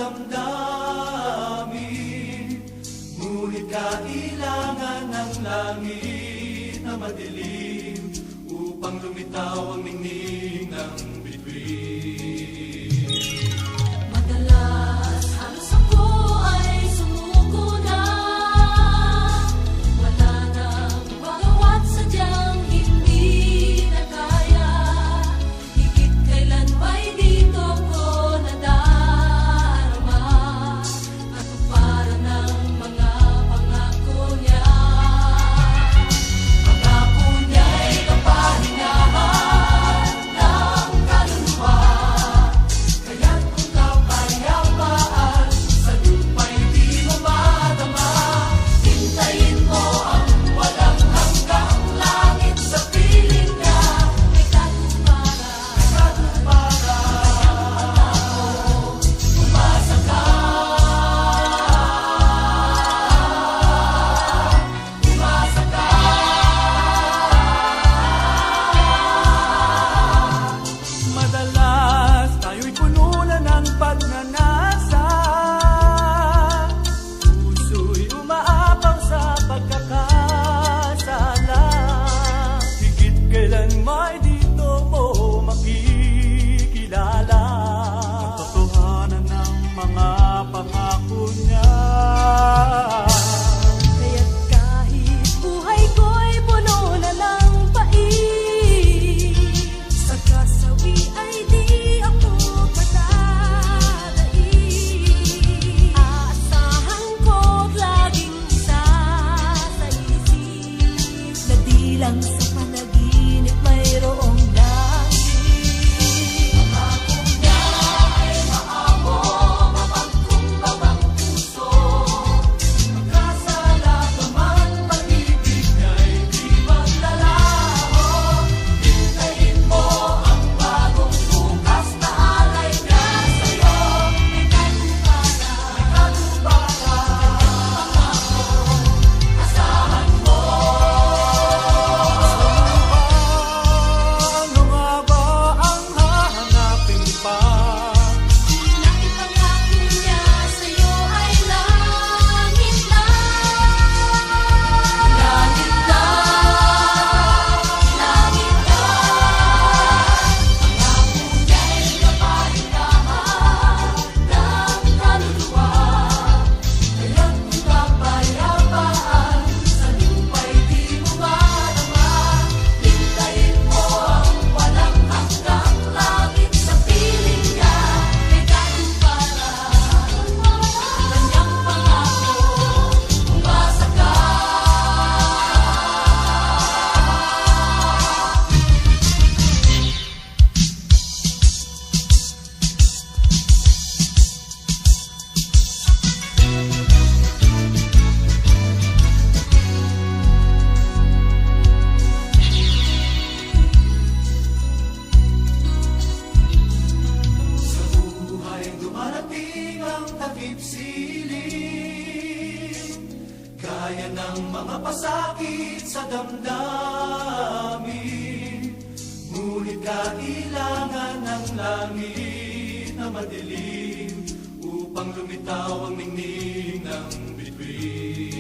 damdamin. Ngunit kailangan ng langit na madilim upang lumitaw ang ningning ng bituin. Madalas halos ako ay sumuko na. Wala nang magawa't sadyang hindi na kaya. Higit kailan may dito ko nadarama katuparan ng mga pangako niya. Pangako niya'y kapahingahan ng kaluluwa. Kaya't kung kapayapaan sa lupa'y di mo madama, hintayin mo ang walang hanggang langit sa piling niya. May katuparan, umasa ka, umasa ka. Madalas tayo'y puno na ng pagnanasa, puso'y umaapaw sa pagkakasala. Higit kailan may dito mo makikilala ang totohanan ng mga pangako niya. Kaya't kahit buhay ko'y puno na ng pait, sa kasawi ay di ako patadain. Aasahan ko't laging isa sa isip, na di lang sa panaginip mayroong langit. Pangako niya ay maamo, mapagkumbabang puso. Magkasala ka man, pag-ibig niya'y di maglalaho. Hintayin mo ang bagong bukas na alay niya sa'yo. May katuparan, pangako, asahan mo. Ano nga ba ang hahanapin pa? Na ipangako niya sa'yo ay langit lang. Langit lang, langit lang. Pangako niya'y kapahingahan ng kaluluwa. Kaya't kung kapayapaan sa lupa'y di mo madama, hintayin mo ang walang hanggang langit sa piling niya. May katuparan, kanyang pangako, umasa ka. Sa buhay dumarating ang takip siling, kaya ng mga pasakit sa damdamin. Ngunit kailangan ng langit na madilim upang lumitaw ang ningning ng bituin.